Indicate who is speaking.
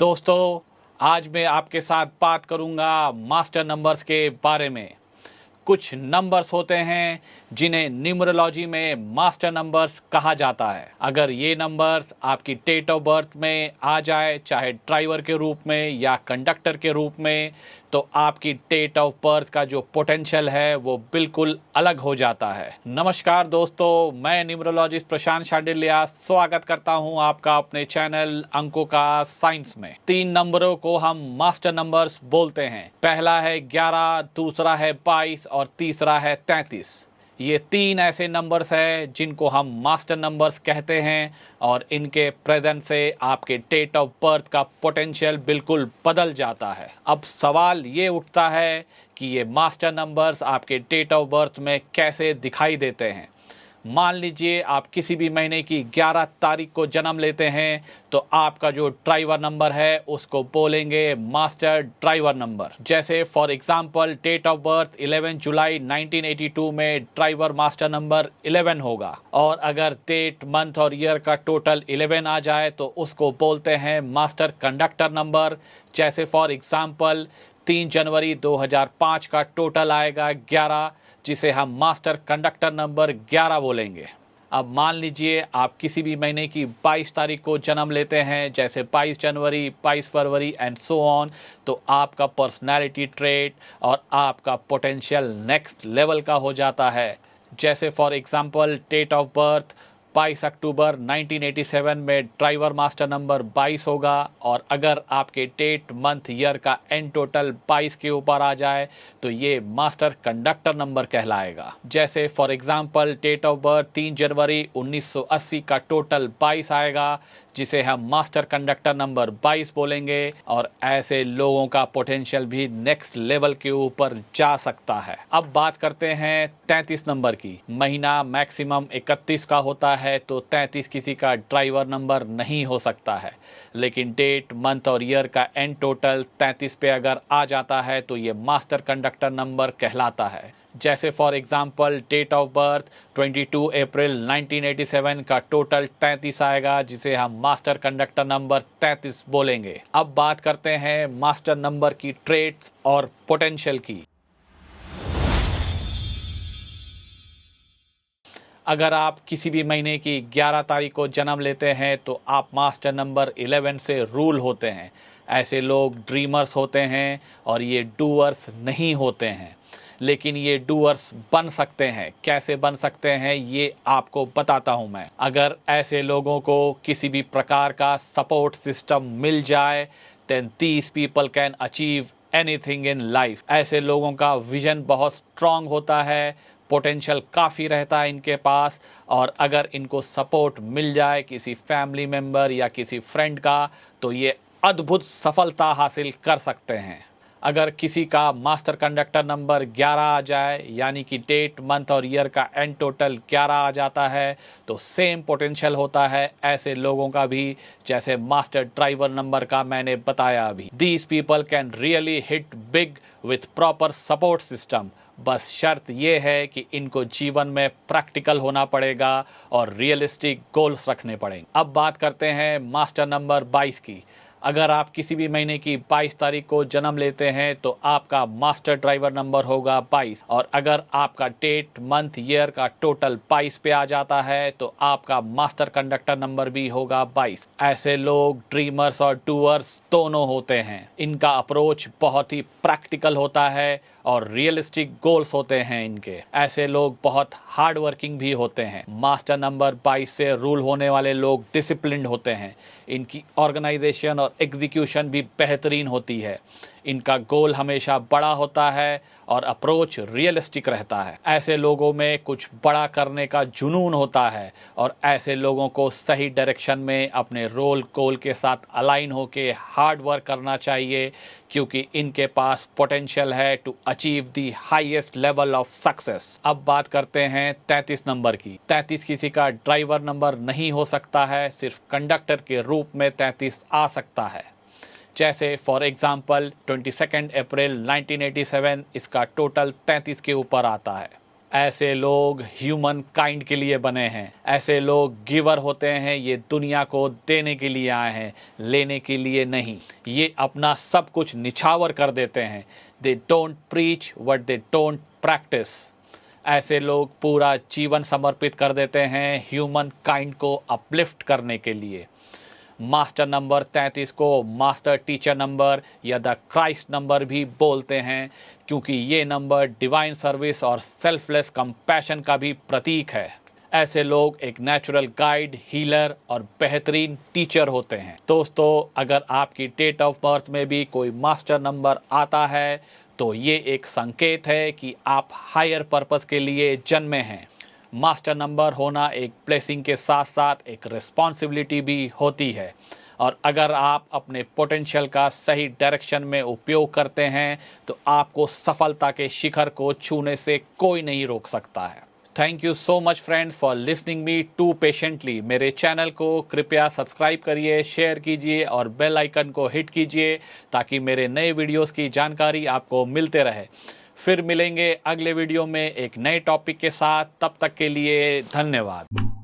Speaker 1: दोस्तों, आज मैं आपके साथ बात करूंगा मास्टर नंबर्स के बारे में। कुछ नंबर्स होते हैं जिन्हें न्यूमरोलॉजी में मास्टर नंबर्स कहा जाता है। अगर ये नंबर्स आपकी डेट ऑफ बर्थ में आ जाए, चाहे ड्राइवर के रूप में या कंडक्टर के रूप में, तो आपकी डेट ऑफ बर्थ का जो पोटेंशियल है वो बिल्कुल अलग हो जाता है। नमस्कार दोस्तों, मैं न्यूमरोलॉजिस्ट प्रशांत शांडिल्या स्वागत करता हूं आपका अपने चैनल अंकों का साइंस में। 3 नंबरों को हम मास्टर नंबर्स बोलते हैं। पहला है 11, दूसरा है 22 और तीसरा है 33। ये 3 ऐसे नंबर्स हैं जिनको हम मास्टर नंबर्स कहते हैं और इनके प्रेजेंट से आपके डेट ऑफ बर्थ का पोटेंशियल बिल्कुल बदल जाता है। अब सवाल ये उठता है कि ये मास्टर नंबर्स आपके डेट ऑफ बर्थ में कैसे दिखाई देते हैं। मान लीजिए आप किसी भी महीने की 11 तारीख को जन्म लेते हैं, तो आपका जो ड्राइवर नंबर है उसको बोलेंगे मास्टर ड्राइवर नंबर। जैसे for example date of birth 11 जुलाई 1982 में ड्राइवर मास्टर नंबर 11 होगा। और अगर डेट, मंथ और ईयर का टोटल 11 आ जाए तो उसको बोलते हैं मास्टर कंडक्टर नंबर। जैसे फॉर एग्जांपल 3 जनवरी 2005 का टोटल आएगा 11, जिसे हम मास्टर कंडक्टर नंबर 11 बोलेंगे। अब मान लीजिए आप किसी भी महीने की 22 तारीख को जन्म लेते हैं, जैसे 22 जनवरी, 22 फरवरी एंड सो ऑन, तो आपका पर्सनैलिटी ट्रेट और आपका पोटेंशियल नेक्स्ट लेवल का हो जाता है। जैसे for example date of birth 22 अक्टूबर 1987 में ड्राइवर मास्टर नंबर 22 होगा। और अगर आपके डेट, मंथ, ईयर का एंड टोटल 22 के ऊपर आ जाए तो ये मास्टर कंडक्टर नंबर कहलाएगा। जैसे for example date of birth 3 जनवरी 1980 का टोटल 22 आएगा, जिसे हम मास्टर कंडक्टर नंबर 22 बोलेंगे। और ऐसे लोगों का पोटेंशियल भी नेक्स्ट लेवल के ऊपर जा सकता है। अब बात करते हैं 33 नंबर की। महीना मैक्सिमम 31 का होता है, तो 33 किसी का ड्राइवर नंबर नहीं हो सकता है। लेकिन डेट, मंथ और ईयर का एंड टोटल 33 पे अगर आ जाता है तो ये मास्टर कंडक्टर नंबर कहलाता है। जैसे for example date of birth 22 अप्रैल 1987 का टोटल 33 आएगा, जिसे हम मास्टर कंडक्टर नंबर 33 बोलेंगे। अब बात करते हैं मास्टर नंबर की ट्रेट्स और पोटेंशियल की। अगर आप किसी भी महीने की 11 तारीख को जन्म लेते हैं तो आप मास्टर नंबर 11 से रूल होते हैं। ऐसे लोग ड्रीमर्स होते हैं और ये डूअर्स नहीं होते हैं, लेकिन ये डूअर्स बन सकते हैं। कैसे बन सकते हैं ये आपको बताता हूं मैं। अगर ऐसे लोगों को किसी भी प्रकार का सपोर्ट सिस्टम मिल जाए, then these people can achieve anything in life. ऐसे लोगों का विजन बहुत स्ट्रांग होता है, पोटेंशियल काफ़ी रहता है इनके पास। और अगर इनको सपोर्ट मिल जाए किसी फैमिली मेम्बर या किसी फ्रेंड का, तो ये अद्भुत सफलता हासिल कर सकते हैं। अगर किसी का मास्टर कंडक्टर नंबर 11 आ जाए, यानी कि डेट, मंथ और ईयर का एंड टोटल 11 आ जाता है, तो सेम पोटेंशियल होता है ऐसे लोगों का भी, जैसे मास्टर ड्राइवर नंबर का मैंने बताया अभी। These people can really hit big with proper support system. बस शर्त ये है कि इनको जीवन में प्रैक्टिकल होना पड़ेगा और रियलिस्टिक गोल्स रखने पड़ेंगे। अब बात करते हैं मास्टर नंबर 22 की। अगर आप किसी भी महीने की 22 तारीख को जन्म लेते हैं तो आपका मास्टर ड्राइवर नंबर होगा 22। और अगर आपका डेट, मंथ, ईयर का टोटल 22 पे आ जाता है तो आपका मास्टर कंडक्टर नंबर भी होगा 22। ऐसे लोग ड्रीमर्स और डूअर्स दोनों होते हैं। इनका अप्रोच बहुत ही प्रैक्टिकल होता है और रियलिस्टिक गोल्स होते हैं इनके। ऐसे लोग बहुत हार्ड वर्किंग भी होते हैं। मास्टर नंबर 22 से रूल होने वाले लोग डिसिप्लिन्ड होते हैं। इनकी ऑर्गेनाइजेशन और एग्जीक्यूशन भी बेहतरीन होती है। इनका गोल हमेशा बड़ा होता है और अप्रोच रियलिस्टिक रहता है। ऐसे लोगों में कुछ बड़ा करने का जुनून होता है और ऐसे लोगों को सही डायरेक्शन में अपने रोल गोल के साथ अलाइन होके हार्ड वर्क करना चाहिए, क्योंकि इनके पास पोटेंशियल है to achieve the highest level of success. अब बात करते हैं 33 नंबर की। 33 किसी का ड्राइवर नंबर नहीं हो सकता है, सिर्फ कंडक्टर के रूप में 33 आ सकता है। जैसे फॉर एग्जांपल 22 अप्रैल 1987 इसका टोटल 33 के ऊपर आता है। ऐसे लोग ह्यूमन काइंड के लिए बने हैं। ऐसे लोग गिवर होते हैं, ये दुनिया को देने के लिए आए हैं, लेने के लिए नहीं। ये अपना सब कुछ निछावर कर देते हैं। They don't preach what they don't practice. ऐसे लोग पूरा जीवन समर्पित कर देते हैं ह्यूमन काइंड को अपलिफ्ट करने के लिए। मास्टर नंबर 33 को मास्टर टीचर नंबर या द क्राइस्ट नंबर भी बोलते हैं, क्योंकि ये नंबर डिवाइन सर्विस और सेल्फलेस कंपैशन का भी प्रतीक है। ऐसे लोग एक नेचुरल गाइड, हीलर और बेहतरीन टीचर होते हैं। दोस्तों, अगर आपकी डेट ऑफ बर्थ में भी कोई मास्टर नंबर आता है तो ये एक संकेत है कि आप हायर पर्पस के लिए जन्मे हैं। मास्टर नंबर होना एक ब्लेसिंग के साथ साथ एक रिस्पॉन्सिबिलिटी भी होती है, और अगर आप अपने पोटेंशियल का सही डायरेक्शन में उपयोग करते हैं तो आपको सफलता के शिखर को छूने से कोई नहीं रोक सकता है। Thank you so much friends for listening me too patiently. मेरे चैनल को कृपया सब्सक्राइब करिए, शेयर कीजिए और बेल आइकन को हिट कीजिए ताकि मेरे नए वीडियोस की जानकारी आपको मिलते रहे। फिर मिलेंगे अगले वीडियो में एक नए टॉपिक के साथ। तब तक के लिए धन्यवाद।